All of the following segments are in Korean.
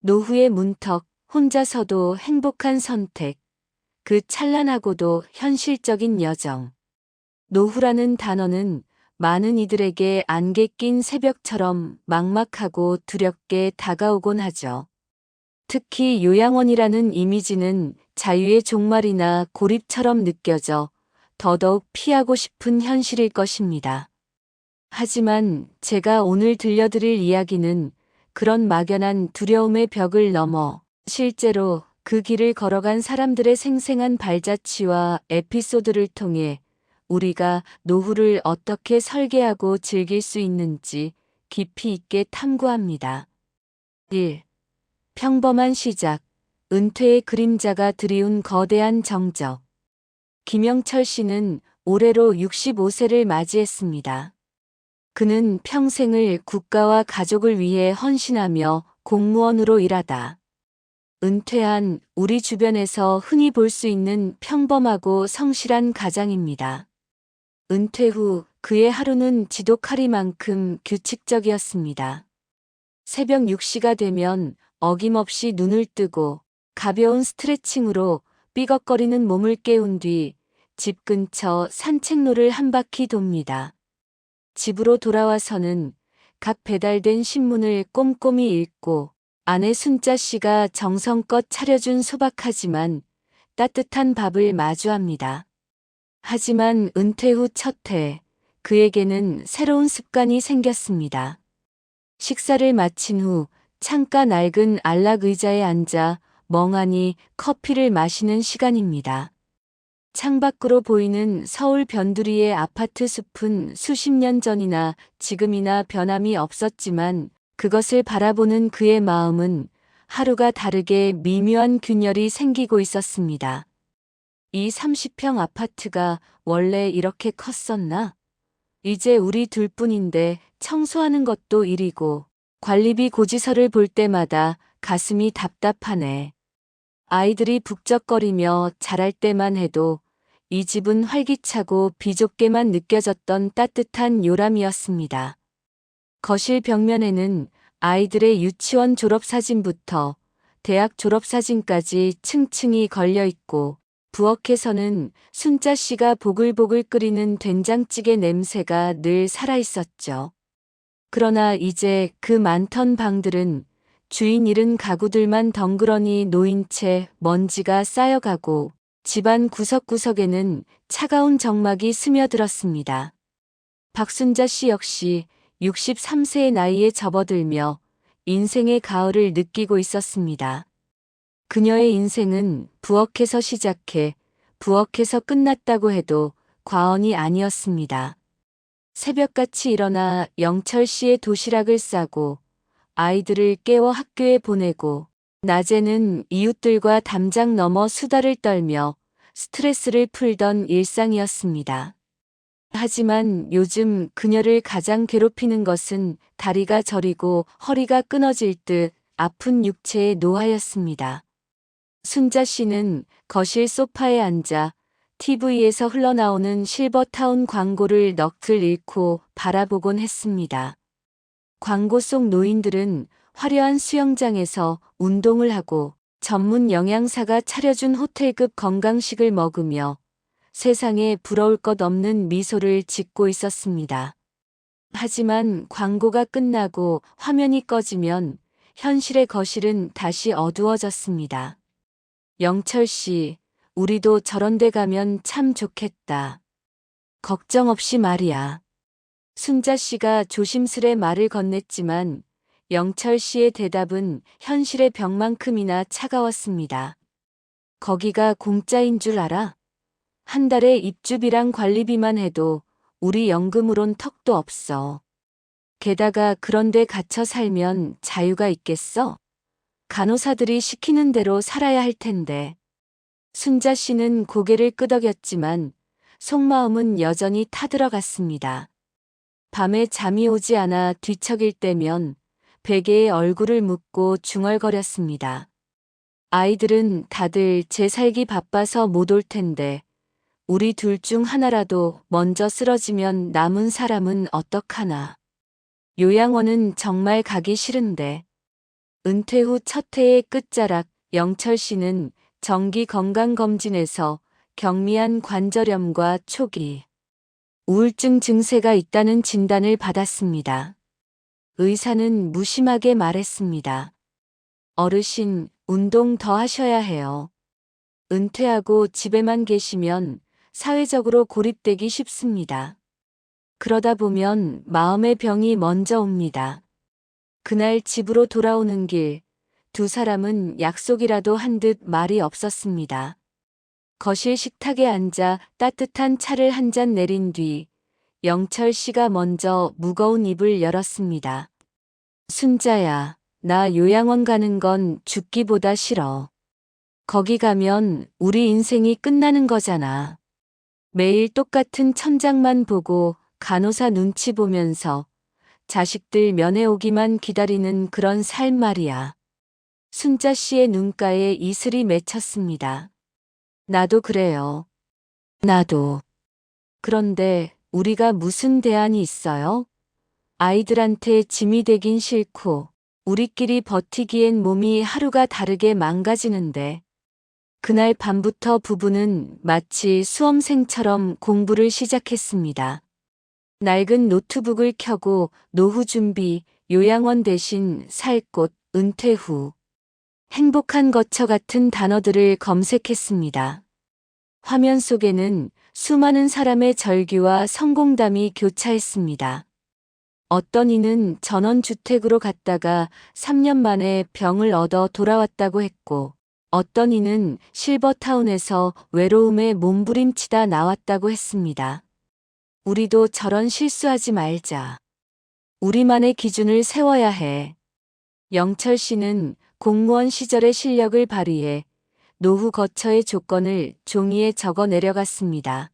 노후의 문턱, 혼자서도 행복한 선택, 그 찬란하고도 현실적인 여정. 노후라는 단어는 많은 이들에게 안개 낀 새벽처럼 막막하고 두렵게 다가오곤 하죠. 특히 요양원이라는 이미지는 자유의 종말이나 고립처럼 느껴져 더더욱 피하고 싶은 현실일 것입니다. 하지만 제가 오늘 들려드릴 이야기는 그런 막연한 두려움의 벽을 넘어 실제로 그 길을 걸어간 사람들의 생생한 발자취와 에피소드를 통해 우리가 노후를 어떻게 설계하고 즐길 수 있는지 깊이 있게 탐구합니다. 1. 평범한 시작, 은퇴의 그림자가 드리운 거대한 정적. 김영철 씨는 올해로 65세를 맞이했습니다. 그는 평생을 국가와 가족을 위해 헌신하며 공무원으로 일하다 은퇴한 우리 주변에서 흔히 볼 수 있는 평범하고 성실한 가장입니다. 은퇴 후 그의 하루는 지독하리만큼 규칙적이었습니다. 새벽 6시가 되면 어김없이 눈을 뜨고 가벼운 스트레칭으로 삐걱거리는 몸을 깨운 뒤 집 근처 산책로를 한 바퀴 돕니다. 집으로 돌아와서는 각 배달된 신문을 꼼꼼히 읽고 아내 순자 씨가 정성껏 차려준 소박하지만 따뜻한 밥을 마주합니다. 하지만 은퇴 후 첫 해, 그에게는 새로운 습관이 생겼습니다. 식사를 마친 후 창가 낡은 안락 의자에 앉아 멍하니 커피를 마시는 시간입니다. 창밖으로 보이는 서울 변두리의 아파트 숲은 수십 년 전이나 지금이나 변함이 없었지만 그것을 바라보는 그의 마음은 하루가 다르게 미묘한 균열이 생기고 있었습니다. 이 30평 아파트가 원래 이렇게 컸었나? 이제 우리 둘뿐인데 청소하는 것도 일이고 관리비 고지서를 볼 때마다 가슴이 답답하네. 아이들이 북적거리며 자랄 때만 해도 이 집은 활기차고 비좁게만 느껴졌던 따뜻한 요람이었습니다. 거실 벽면에는 아이들의 유치원 졸업사진부터 대학 졸업사진까지 층층이 걸려 있고 부엌에서는 순자 씨가 보글보글 끓이는 된장찌개 냄새가 늘 살아있었죠. 그러나 이제 그 많던 방들은 주인 잃은 가구들만 덩그러니 놓인 채 먼지가 쌓여가고 집안 구석구석에는 차가운 적막이 스며들었습니다. 박순자 씨 역시 63세의 나이에 접어들며 인생의 가을을 느끼고 있었습니다. 그녀의 인생은 부엌에서 시작해 부엌에서 끝났다고 해도 과언이 아니었습니다. 새벽같이 일어나 영철 씨의 도시락을 싸고 아이들을 깨워 학교에 보내고 낮에는 이웃들과 담장 넘어 수다를 떨며 스트레스를 풀던 일상이었습니다. 하지만 요즘 그녀를 가장 괴롭히는 것은 다리가 저리고 허리가 끊어질 듯 아픈 육체의 노화였습니다. 순자 씨는 거실 소파에 앉아 TV에서 흘러나오는 실버타운 광고를 넋을 잃고 바라보곤 했습니다. 광고 속 노인들은 화려한 수영장에서 운동을 하고 전문 영양사가 차려준 호텔급 건강식을 먹으며 세상에 부러울 것 없는 미소를 짓고 있었습니다. 하지만 광고가 끝나고 화면이 꺼지면 현실의 거실은 다시 어두워졌습니다. 영철 씨, 우리도 저런 데 가면 참 좋겠다. 걱정 없이 말이야. 순자 씨가 조심스레 말을 건넸지만 영철 씨의 대답은 현실의 벽만큼이나 차가웠습니다. 거기가 공짜인 줄 알아? 한 달에 입주비랑 관리비만 해도 우리 연금으론 턱도 없어. 게다가 그런데 갇혀 살면 자유가 있겠어? 간호사들이 시키는 대로 살아야 할 텐데. 순자 씨는 고개를 끄덕였지만 속마음은 여전히 타들어갔습니다. 밤에 잠이 오지 않아 뒤척일 때면 베개에 얼굴을 묻고 중얼거렸습니다. 아이들은 다들 제 살기 바빠서 못 올 텐데 우리 둘 중 하나라도 먼저 쓰러지면 남은 사람은 어떡하나. 요양원은 정말 가기 싫은데. 은퇴 후 첫 해의 끝자락 영철 씨는 정기 건강검진에서 경미한 관절염과 초기 우울증 증세가 있다는 진단을 받았습니다. 의사는 무심하게 말했습니다. 어르신, 운동 더 하셔야 해요. 은퇴하고 집에만 계시면 사회적으로 고립되기 쉽습니다. 그러다 보면 마음의 병이 먼저 옵니다. 그날 집으로 돌아오는 길, 두 사람은 약속이라도 한 듯 말이 없었습니다. 거실 식탁에 앉아 따뜻한 차를 한 잔 내린 뒤 영철 씨가 먼저 무거운 입을 열었습니다. 순자야, 나 요양원 가는 건 죽기보다 싫어. 거기 가면 우리 인생이 끝나는 거잖아. 매일 똑같은 천장만 보고 간호사 눈치 보면서 자식들 면회 오기만 기다리는 그런 삶 말이야. 순자 씨의 눈가에 이슬이 맺혔습니다. 나도 그래요. 나도. 그런데 우리가 무슨 대안이 있어요? 아이들한테 짐이 되긴 싫고 우리끼리 버티기엔 몸이 하루가 다르게 망가지는데. 그날 밤부터 부부는 마치 수험생처럼 공부를 시작했습니다. 낡은 노트북을 켜고 노후 준비, 요양원 대신 살 곳, 은퇴 후. 행복한 것처 같은 단어들을 검색했습니다. 화면 속에는 수많은 사람의 절규와 성공담이 교차했습니다. 어떤 이는 전원주택으로 갔다가 3년 만에 병을 얻어 돌아왔다고 했고, 어떤 이는 실버타운에서 외로움에 몸부림치다 나왔다고 했습니다. 우리도 저런 실수하지 말자. 우리만의 기준을 세워야 해. 영철 씨는 공무원 시절의 실력을 발휘해 노후 거처의 조건을 종이에 적어 내려갔습니다.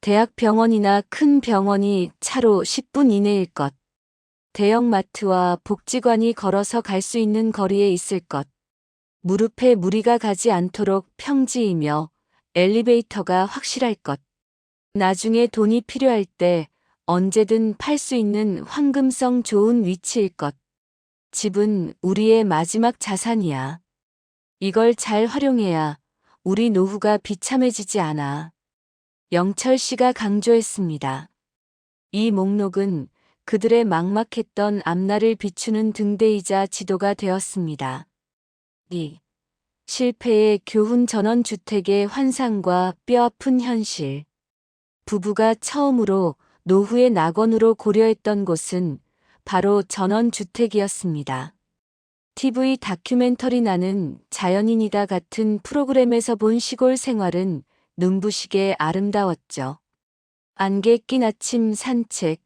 대학 병원이나 큰 병원이 차로 10분 이내일 것. 대형마트와 복지관이 걸어서 갈 수 있는 거리에 있을 것. 무릎에 무리가 가지 않도록 평지이며 엘리베이터가 확실할 것. 나중에 돈이 필요할 때 언제든 팔 수 있는 황금성 좋은 위치일 것. 집은 우리의 마지막 자산이야. 이걸 잘 활용해야 우리 노후가 비참해지지 않아. 영철 씨가 강조했습니다. 이 목록은 그들의 막막했던 앞날을 비추는 등대이자 지도가 되었습니다. 2. 실패의 교훈 전원주택의 환상과 뼈아픈 현실. 부부가 처음으로 노후의 낙원으로 고려했던 곳은 바로 전원주택이었습니다. TV 다큐멘터리 나는 자연인이다 같은 프로그램에서 본 시골 생활은 눈부시게 아름다웠죠. 안개 낀 아침 산책,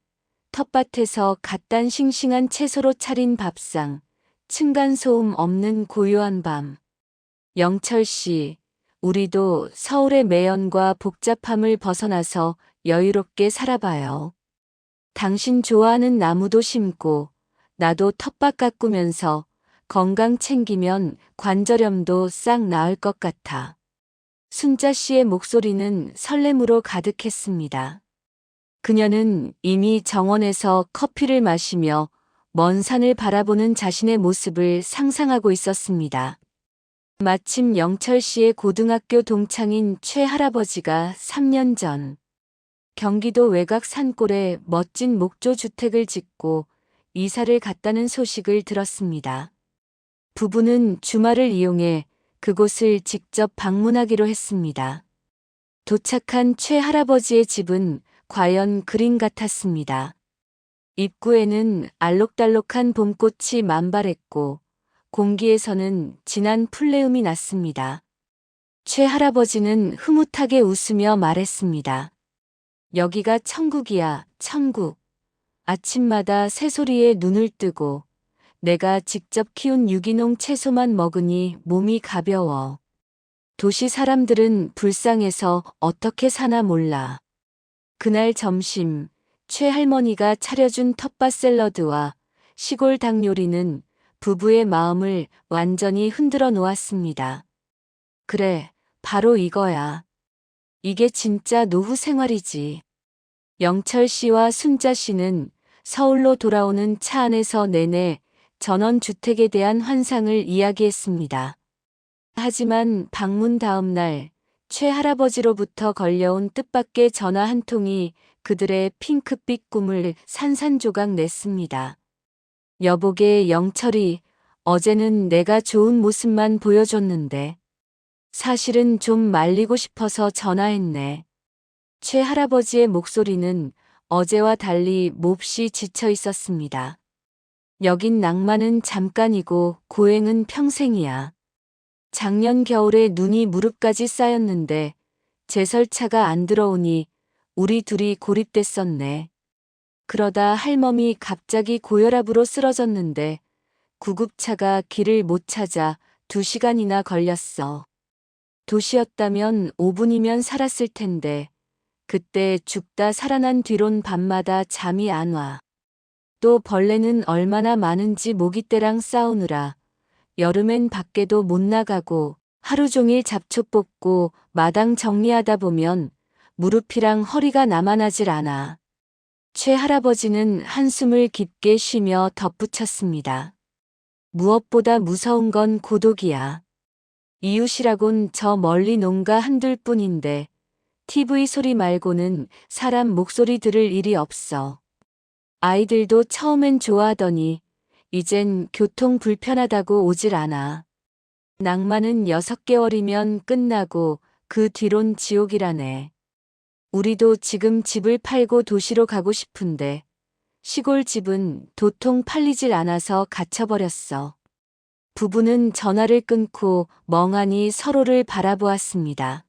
텃밭에서 갓 딴 싱싱한 채소로 차린 밥상, 층간소음 없는 고요한 밤. 영철 씨, 우리도 서울의 매연과 복잡함을 벗어나서 여유롭게 살아봐요. 당신 좋아하는 나무도 심고, 나도 텃밭 가꾸면서 건강 챙기면 관절염도 싹 나을 것 같아. 순자 씨의 목소리는 설렘으로 가득했습니다. 그녀는 이미 정원에서 커피를 마시며 먼 산을 바라보는 자신의 모습을 상상하고 있었습니다. 마침 영철 씨의 고등학교 동창인 최 할아버지가 3년 전 경기도 외곽 산골에 멋진 목조 주택을 짓고 이사를 갔다는 소식을 들었습니다. 부부는 주말을 이용해 그곳을 직접 방문하기로 했습니다. 도착한 최 할아버지의 집은 과연 그림 같았습니다. 입구에는 알록달록한 봄꽃이 만발했고 공기에서는 진한 풀내음이 났습니다. 최 할아버지는 흐뭇하게 웃으며 말했습니다. 여기가 천국이야, 천국. 아침마다 새소리에 눈을 뜨고 내가 직접 키운 유기농 채소만 먹으니 몸이 가벼워. 도시 사람들은 불쌍해서 어떻게 사나 몰라. 그날 점심, 최 할머니가 차려준 텃밭 샐러드와 시골 닭 요리는 부부의 마음을 완전히 흔들어 놓았습니다. 그래, 바로 이거야. 이게 진짜 노후 생활이지. 영철 씨와 순자 씨는 서울로 돌아오는 차 안에서 내내 전원주택에 대한 환상을 이야기했습니다. 하지만 방문 다음 날 최 할아버지로부터 걸려온 뜻밖의 전화 한 통이 그들의 핑크빛 꿈을 산산조각 냈습니다. 여보게 영철이, 어제는 내가 좋은 모습만 보여줬는데 사실은 좀 말리고 싶어서 전화했네. 최 할아버지의 목소리는 어제와 달리 몹시 지쳐 있었습니다. 여긴 낭만은 잠깐이고 고행은 평생이야. 작년 겨울에 눈이 무릎까지 쌓였는데 제설차가 안 들어오니 우리 둘이 고립됐었네. 그러다 할멈이 갑자기 고혈압으로 쓰러졌는데 구급차가 길을 못 찾아 2시간이나 걸렸어. 도시였다면 5분이면 살았을 텐데 그때 죽다 살아난 뒤론 밤마다 잠이 안 와. 또 벌레는 얼마나 많은지 모기떼랑 싸우느라 여름엔 밖에도 못 나가고 하루 종일 잡초 뽑고 마당 정리하다 보면 무릎이랑 허리가 남아나질 않아. 최 할아버지는 한숨을 깊게 쉬며 덧붙였습니다. 무엇보다 무서운 건 고독이야. 이웃이라곤 저 멀리 농가 한둘뿐인데 TV 소리 말고는 사람 목소리 들을 일이 없어. 아이들도 처음엔 좋아하더니 이젠 교통 불편하다고 오질 않아. 낭만은 6개월이면 끝나고 그 뒤론 지옥이라네. 우리도 지금 집을 팔고 도시로 가고 싶은데 시골 집은 도통 팔리질 않아서 갇혀버렸어. 부부는 전화를 끊고 멍하니 서로를 바라보았습니다.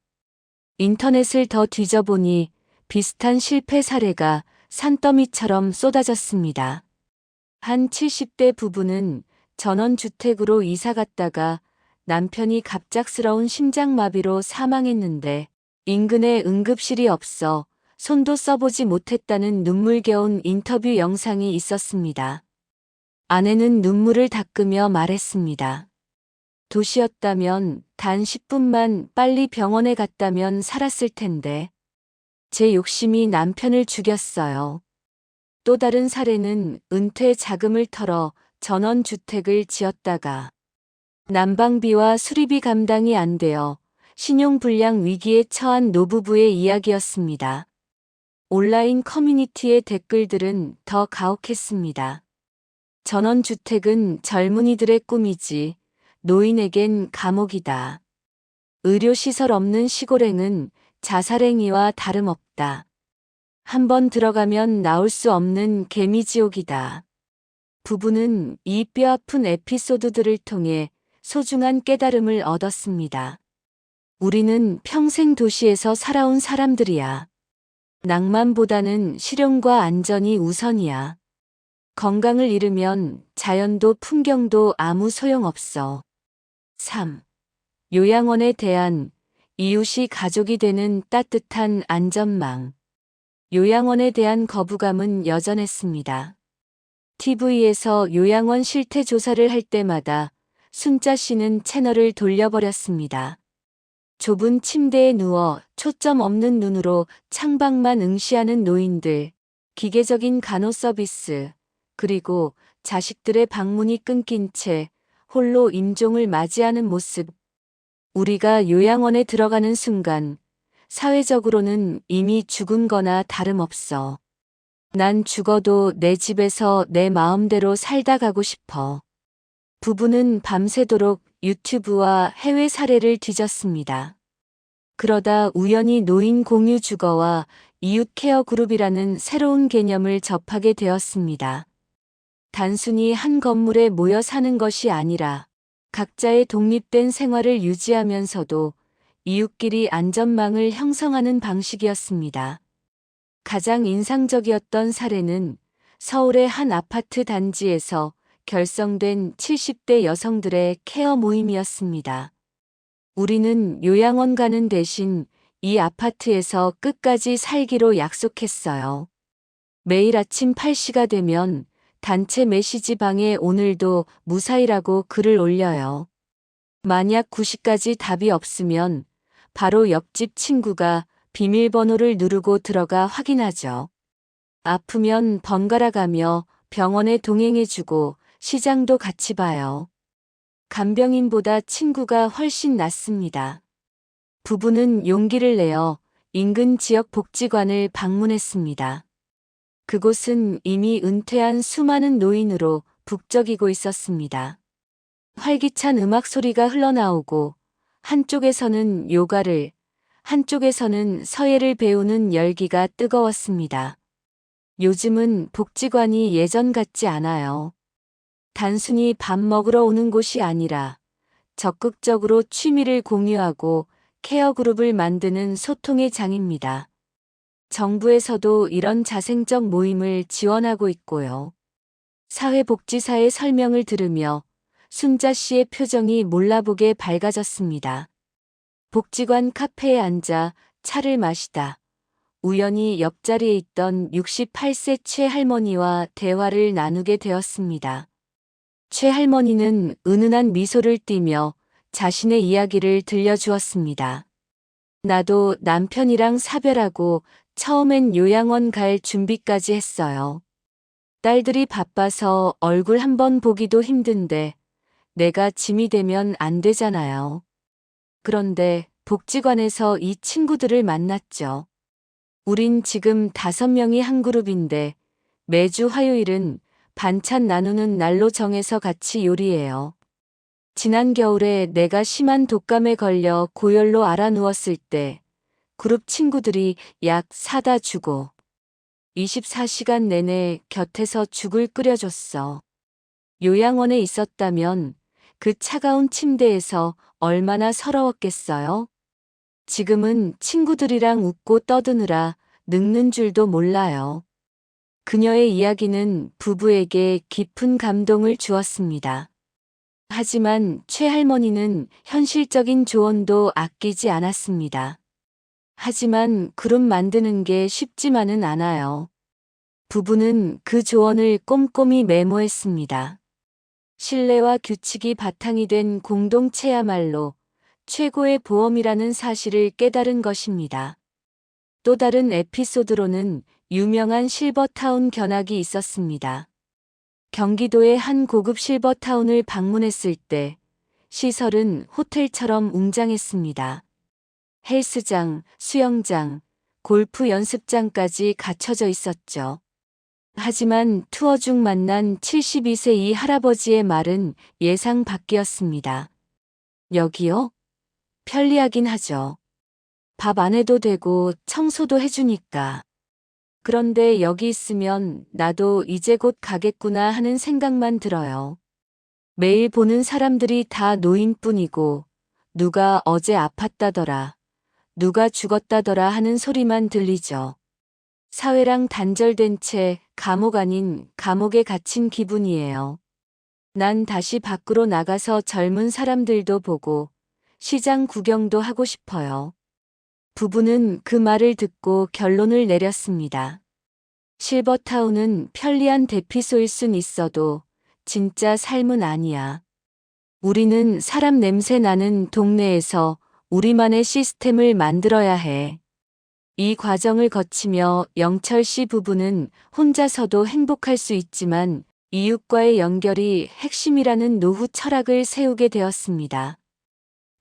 인터넷을 더 뒤져보니 비슷한 실패 사례가 산더미처럼 쏟아졌습니다. 한 70대 부부는 전원주택으로 이사 갔다가 남편이 갑작스러운 심장마비로 사망했는데 인근에 응급실이 없어 손도 써보지 못했다는 눈물겨운 인터뷰 영상이 있었습니다. 아내는 눈물을 닦으며 말했습니다. 도시였다면 단 10분만 빨리 병원에 갔다면 살았을 텐데 제 욕심이 남편을 죽였어요. 또 다른 사례는 은퇴 자금을 털어 전원주택을 지었다가 난방비와 수리비 감당이 안 되어 신용불량 위기에 처한 노부부의 이야기였습니다. 온라인 커뮤니티의 댓글들은 더 가혹했습니다. 전원주택은 젊은이들의 꿈이지 노인에겐 감옥이다. 의료시설 없는 시골행은 자살행위와 다름없다. 한번 들어가면 나올 수 없는 개미지옥이다. 부부는 이 뼈아픈 에피소드들을 통해 소중한 깨달음을 얻었습니다. 우리는 평생 도시에서 살아온 사람들이야. 낭만보다는 실용과 안전이 우선이야. 건강을 잃으면 자연도 풍경도 아무 소용없어. 3. 요양원에 대한 이웃이 가족이 되는 따뜻한 안전망. 요양원에 대한 거부감은 여전했습니다. TV에서 요양원 실태 조사를 할 때마다 순자 씨는 채널을 돌려버렸습니다. 좁은 침대에 누워 초점 없는 눈으로 창밖만 응시하는 노인들, 기계적인 간호 서비스, 그리고 자식들의 방문이 끊긴 채 홀로 임종을 맞이하는 모습. 우리가 요양원에 들어가는 순간 사회적으로는 이미 죽은 거나 다름없어. 난 죽어도 내 집에서 내 마음대로 살다 가고 싶어. 부부는 밤새도록 유튜브와 해외 사례를 뒤졌습니다. 그러다 우연히 노인 공유 주거와 이웃 케어 그룹이라는 새로운 개념을 접하게 되었습니다. 단순히 한 건물에 모여 사는 것이 아니라 각자의 독립된 생활을 유지하면서도 이웃끼리 안전망을 형성하는 방식이었습니다. 가장 인상적이었던 사례는 서울의 한 아파트 단지에서 결성된 70대 여성들의 케어 모임이었습니다. 우리는 요양원 가는 대신 이 아파트에서 끝까지 살기로 약속했어요. 매일 아침 8시가 되면 단체 메시지 방에 오늘도 무사히라고 글을 올려요. 만약 9시까지 답이 없으면 바로 옆집 친구가 비밀번호를 누르고 들어가 확인하죠. 아프면 번갈아 가며 병원에 동행해주고 시장도 같이 봐요. 간병인보다 친구가 훨씬 낫습니다. 부부는 용기를 내어 인근 지역 복지관을 방문했습니다. 그곳은 이미 은퇴한 수많은 노인으로 북적이고 있었습니다. 활기찬 음악 소리가 흘러나오고 한쪽에서는 요가를, 한쪽에서는 서예를 배우는 열기가 뜨거웠습니다. 요즘은 복지관이 예전 같지 않아요. 단순히 밥 먹으러 오는 곳이 아니라 적극적으로 취미를 공유하고 케어 그룹을 만드는 소통의 장입니다. 정부에서도 이런 자생적 모임을 지원하고 있고요. 사회복지사의 설명을 들으며 순자 씨의 표정이 몰라보게 밝아졌습니다. 복지관 카페에 앉아 차를 마시다 우연히 옆자리에 있던 68세 최 할머니와 대화를 나누게 되었습니다. 최 할머니는 은은한 미소를 띠며 자신의 이야기를 들려주었습니다. 나도 남편이랑 사별하고 처음엔 요양원 갈 준비까지 했어요. 딸들이 바빠서 얼굴 한번 보기도 힘든데 내가 짐이 되면 안 되잖아요. 그런데 복지관에서 이 친구들을 만났죠. 우린 지금 5명이 한 그룹인데 매주 화요일은 반찬 나누는 날로 정해서 같이 요리해요. 지난 겨울에 내가 심한 독감에 걸려 고열로 알아 누웠을 때 그룹 친구들이 약 사다 주고 24시간 내내 곁에서 죽을 끓여줬어. 요양원에 있었다면 그 차가운 침대에서 얼마나 서러웠겠어요? 지금은 친구들이랑 웃고 떠드느라 늙는 줄도 몰라요. 그녀의 이야기는 부부에게 깊은 감동을 주었습니다. 하지만 최 할머니는 현실적인 조언도 아끼지 않았습니다. 하지만 그룹 만드는 게 쉽지만은 않아요. 부부는 그 조언을 꼼꼼히 메모했습니다. 신뢰와 규칙이 바탕이 된 공동체야말로 최고의 보험이라는 사실을 깨달은 것입니다. 또 다른 에피소드로는 유명한 실버타운 견학이 있었습니다. 경기도의 한 고급 실버타운을 방문했을 때 시설은 호텔처럼 웅장했습니다. 헬스장, 수영장, 골프 연습장까지 갖춰져 있었죠. 하지만 투어 중 만난 72세 이 할아버지의 말은 예상 밖이었습니다. 여기요? 편리하긴 하죠. 밥 안 해도 되고 청소도 해주니까. 그런데 여기 있으면 나도 이제 곧 가겠구나 하는 생각만 들어요. 매일 보는 사람들이 다 노인뿐이고 누가 어제 아팠다더라, 누가 죽었다더라 하는 소리만 들리죠. 사회랑 단절된 채 감옥 아닌 감옥에 갇힌 기분이에요. 난 다시 밖으로 나가서 젊은 사람들도 보고 시장 구경도 하고 싶어요. 부부는 그 말을 듣고 결론을 내렸습니다. 실버타운은 편리한 대피소일 순 있어도 진짜 삶은 아니야. 우리는 사람 냄새 나는 동네에서 우리만의 시스템을 만들어야 해. 이 과정을 거치며 영철 씨 부부는 혼자서도 행복할 수 있지만 이웃과의 연결이 핵심이라는 노후 철학을 세우게 되었습니다.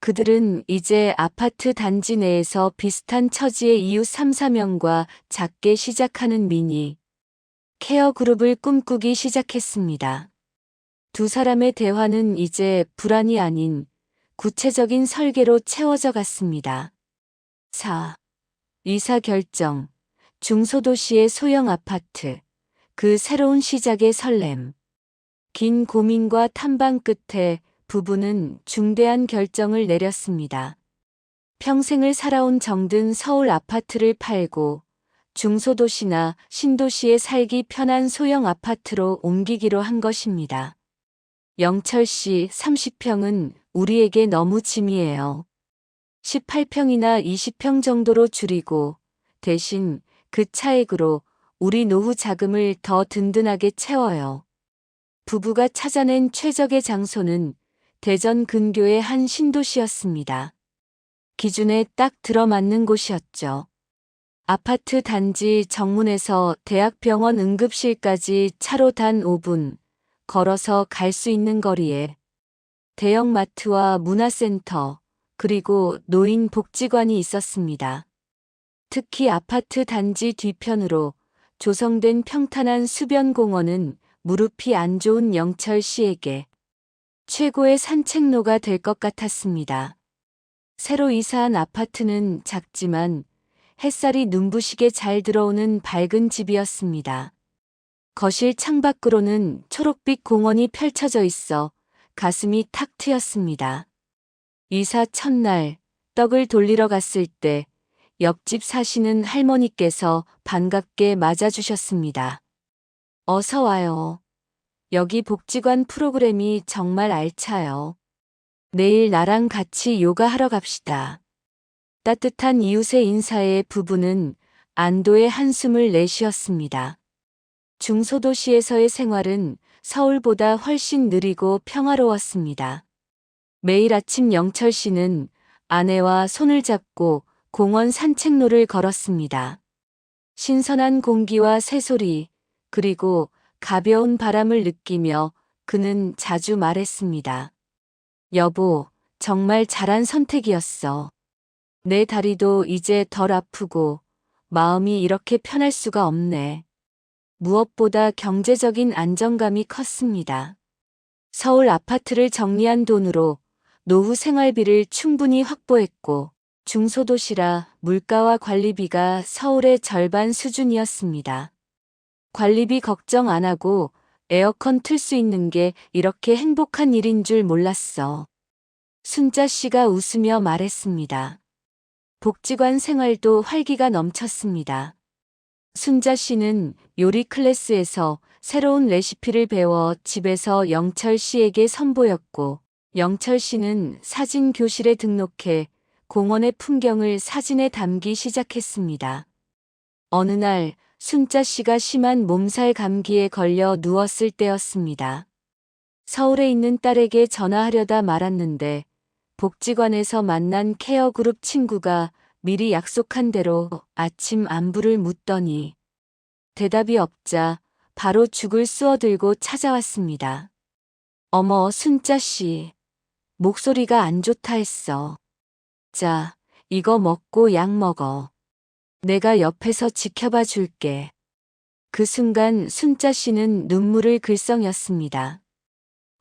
그들은 이제 아파트 단지 내에서 비슷한 처지의 이웃 3, 4명과 작게 시작하는 미니 케어 그룹을 꿈꾸기 시작했습니다. 두 사람의 대화는 이제 불안이 아닌 구체적인 설계로 채워져 갔습니다. 4. 이사 결정, 중소도시의 소형 아파트, 그 새로운 시작의 설렘. 긴 고민과 탐방 끝에 부부는 중대한 결정을 내렸습니다. 평생을 살아온 정든 서울 아파트를 팔고 중소도시나 신도시에 살기 편한 소형 아파트로 옮기기로 한 것입니다. 영철 씨 30평은 우리에게 너무 짐이에요. 18평이나 20평 정도로 줄이고 대신 그 차액으로 우리 노후 자금을 더 든든하게 채워요. 부부가 찾아낸 최적의 장소는 대전 근교의 한 신도시였습니다. 기준에 딱 들어맞는 곳이었죠. 아파트 단지 정문에서 대학병원 응급실까지 차로 단 5분, 걸어서 갈 수 있는 거리에 대형마트와 문화센터, 그리고 노인 복지관이 있었습니다. 특히 아파트 단지 뒤편으로 조성된 평탄한 수변공원은 무릎이 안 좋은 영철 씨에게 최고의 산책로가 될 것 같았습니다. 새로 이사한 아파트는 작지만 햇살이 눈부시게 잘 들어오는 밝은 집이었습니다. 거실 창밖으로는 초록빛 공원이 펼쳐져 있어 가슴이 탁 트였습니다. 이사 첫날 떡을 돌리러 갔을 때 옆집 사시는 할머니께서 반갑게 맞아주셨습니다. 어서 와요. 여기 복지관 프로그램이 정말 알차요. 내일 나랑 같이 요가하러 갑시다. 따뜻한 이웃의 인사에 부부는 안도의 한숨을 내쉬었습니다. 중소도시에서의 생활은 서울보다 훨씬 느리고 평화로웠습니다. 매일 아침 영철 씨는 아내와 손을 잡고 공원 산책로를 걸었습니다. 신선한 공기와 새소리, 그리고 가벼운 바람을 느끼며 그는 자주 말했습니다. 여보, 정말 잘한 선택이었어. 내 다리도 이제 덜 아프고 마음이 이렇게 편할 수가 없네. 무엇보다 경제적인 안정감이 컸습니다. 서울 아파트를 정리한 돈으로 노후 생활비를 충분히 확보했고 중소도시라 물가와 관리비가 서울의 절반 수준이었습니다. 관리비 걱정 안 하고 에어컨 틀 수 있는 게 이렇게 행복한 일인 줄 몰랐어. 순자 씨가 웃으며 말했습니다. 복지관 생활도 활기가 넘쳤습니다. 순자 씨는 요리 클래스에서 새로운 레시피를 배워 집에서 영철 씨에게 선보였고, 영철 씨는 사진 교실에 등록해 공원의 풍경을 사진에 담기 시작했습니다. 어느 날 순자 씨가 심한 몸살 감기에 걸려 누웠을 때였습니다. 서울에 있는 딸에게 전화하려다 말았는데 복지관에서 만난 케어그룹 친구가 미리 약속한 대로 아침 안부를 묻더니 대답이 없자 바로 죽을 쑤어들고 찾아왔습니다. 어머, 순자 씨, 목소리가 안 좋다 했어. 자, 이거 먹고 약 먹어. 내가 옆에서 지켜봐 줄게. 그 순간 순자 씨는 눈물을 글썽였습니다.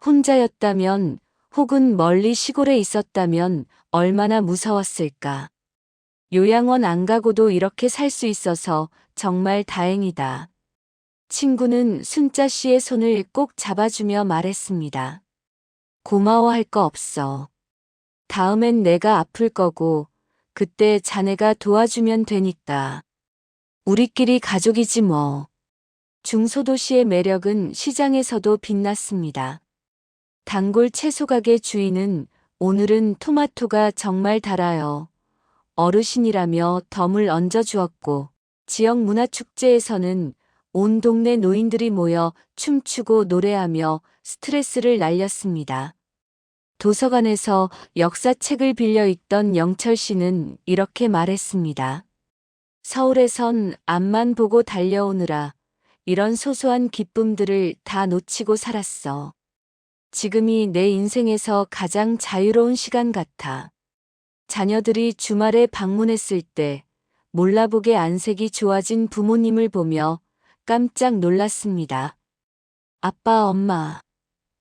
혼자였다면 혹은 멀리 시골에 있었다면 얼마나 무서웠을까. 요양원 안 가고도 이렇게 살 수 있어서 정말 다행이다. 친구는 순자 씨의 손을 꼭 잡아주며 말했습니다. 고마워할 거 없어. 다음엔 내가 아플 거고 그때 자네가 도와주면 되니까. 우리끼리 가족이지 뭐. 중소도시의 매력은 시장에서도 빛났습니다. 단골 채소가게 주인은 오늘은 토마토가 정말 달아요. 어르신이라며 덤을 얹어주었고, 지역 문화축제에서는 온 동네 노인들이 모여 춤추고 노래하며 스트레스를 날렸습니다. 도서관에서 역사책을 빌려 읽던 영철 씨는 이렇게 말했습니다. 서울에선 앞만 보고 달려오느라 이런 소소한 기쁨들을 다 놓치고 살았어. 지금이 내 인생에서 가장 자유로운 시간 같아. 자녀들이 주말에 방문했을 때 몰라보게 안색이 좋아진 부모님을 보며 깜짝 놀랐습니다. 아빠, 엄마,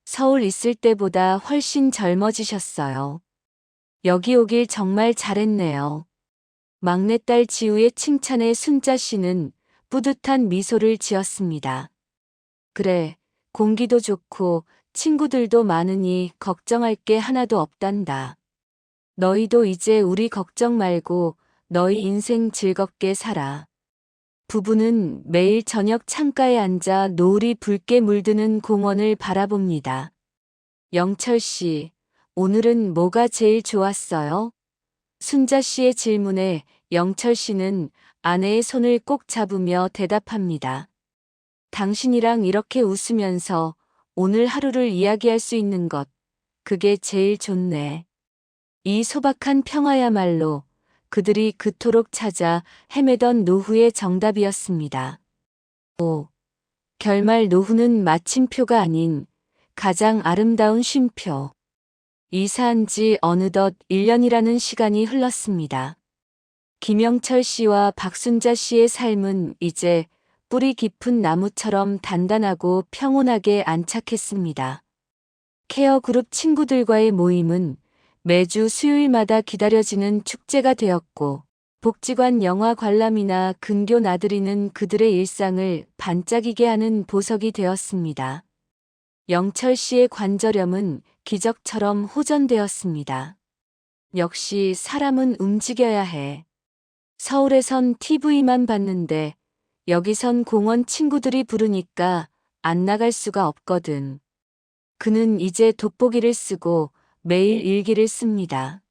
서울 있을 때보다 훨씬 젊어지셨어요. 여기 오길 정말 잘했네요. 막내딸 지우의 칭찬에 순자 씨는 뿌듯한 미소를 지었습니다. 그래, 공기도 좋고 친구들도 많으니 걱정할 게 하나도 없단다. 너희도 이제 우리 걱정 말고 너희 인생 즐겁게 살아. 부부는 매일 저녁 창가에 앉아 노을이 붉게 물드는 공원을 바라봅니다. 영철 씨, 오늘은 뭐가 제일 좋았어요? 순자 씨의 질문에 영철 씨는 아내의 손을 꼭 잡으며 대답합니다. 당신이랑 이렇게 웃으면서 오늘 하루를 이야기할 수 있는 것, 그게 제일 좋네. 이 소박한 평화야말로 그들이 그토록 찾아 헤매던 노후의 정답이었습니다. 오, 결말 노후는 마침표가 아닌 가장 아름다운 쉼표. 이사한 지 어느덧 1년이라는 시간이 흘렀습니다. 김영철 씨와 박순자 씨의 삶은 이제 뿌리 깊은 나무처럼 단단하고 평온하게 안착했습니다. 케어 그룹 친구들과의 모임은 매주 수요일마다 기다려지는 축제가 되었고, 복지관 영화 관람이나 근교 나들이는 그들의 일상을 반짝이게 하는 보석이 되었습니다. 영철 씨의 관절염은 기적처럼 호전되었습니다. 역시 사람은 움직여야 해. 서울에선 TV만 봤는데 여기선 공원 친구들이 부르니까 안 나갈 수가 없거든. 그는 이제 돋보기를 쓰고 매일 일기를 씁니다.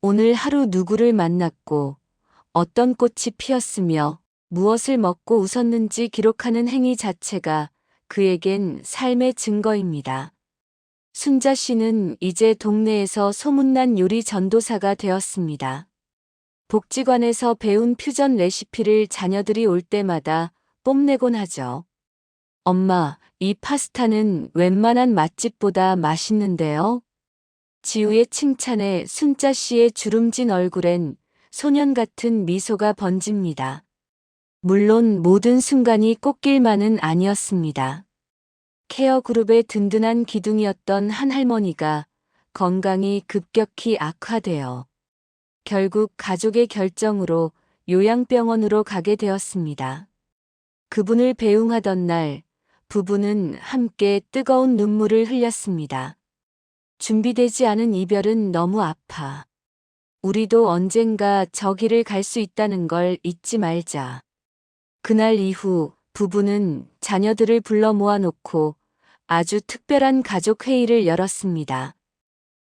오늘 하루 누구를 만났고 어떤 꽃이 피었으며 무엇을 먹고 웃었는지 기록하는 행위 자체가 그에겐 삶의 증거입니다. 순자 씨는 이제 동네에서 소문난 요리 전도사가 되었습니다. 복지관에서 배운 퓨전 레시피를 자녀들이 올 때마다 뽐내곤 하죠. 엄마, 이 파스타는 웬만한 맛집보다 맛있는데요? 지우의 칭찬에 순자 씨의 주름진 얼굴엔 소년 같은 미소가 번집니다. 물론 모든 순간이 꽃길만은 아니었습니다. 케어 그룹의 든든한 기둥이었던 한 할머니가 건강이 급격히 악화되어 결국 가족의 결정으로 요양병원으로 가게 되었습니다. 그분을 배웅하던 날, 부부는 함께 뜨거운 눈물을 흘렸습니다. 준비되지 않은 이별은 너무 아파. 우리도 언젠가 저 길을 갈 수 있다는 걸 잊지 말자. 그날 이후 부부는 자녀들을 불러 모아놓고 아주 특별한 가족 회의를 열었습니다.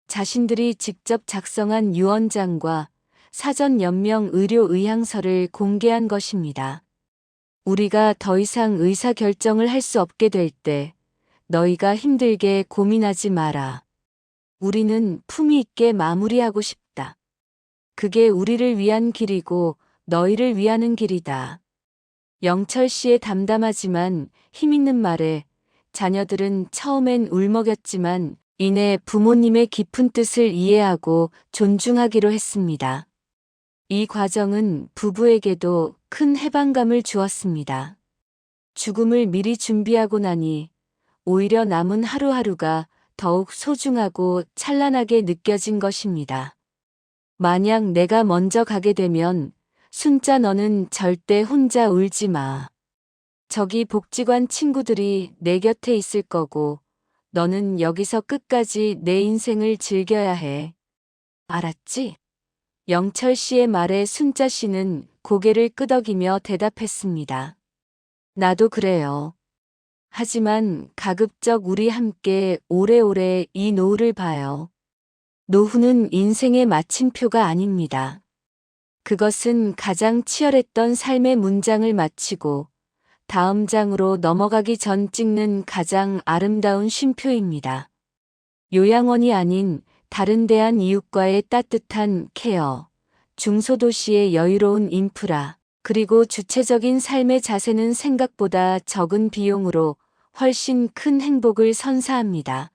자신들이 직접 작성한 유언장과 사전 연명 의료 의향서를 공개한 것입니다. 우리가 더 이상 의사 결정을 할 수 없게 될 때 너희가 힘들게 고민하지 마라. 우리는 품위 있게 마무리하고 싶다. 그게 우리를 위한 길이고 너희를 위하는 길이다. 영철 씨의 담담하지만 힘있는 말에 자녀들은 처음엔 울먹였지만 이내 부모님의 깊은 뜻을 이해하고 존중하기로 했습니다. 이 과정은 부부에게도 큰 해방감을 주었습니다. 죽음을 미리 준비하고 나니 오히려 남은 하루하루가 더욱 소중하고 찬란하게 느껴진 것입니다. 만약 내가 먼저 가게 되면 순자 너는 절대 혼자 울지 마. 저기 복지관 친구들이 내 곁에 있을 거고 너는 여기서 끝까지 내 인생을 즐겨야 해. 알았지? 영철 씨의 말에 순자 씨는 고개를 끄덕이며 대답했습니다. 나도 그래요. 하지만 가급적 우리 함께 오래오래 이 노후를 봐요. 노후는 인생의 마침표가 아닙니다. 그것은 가장 치열했던 삶의 문장을 마치고 다음 장으로 넘어가기 전 찍는 가장 아름다운 쉼표입니다. 요양원이 아닌 다른 데한 이웃과의 따뜻한 케어, 중소도시의 여유로운 인프라, 그리고 주체적인 삶의 자세는 생각보다 적은 비용으로 훨씬 큰 행복을 선사합니다.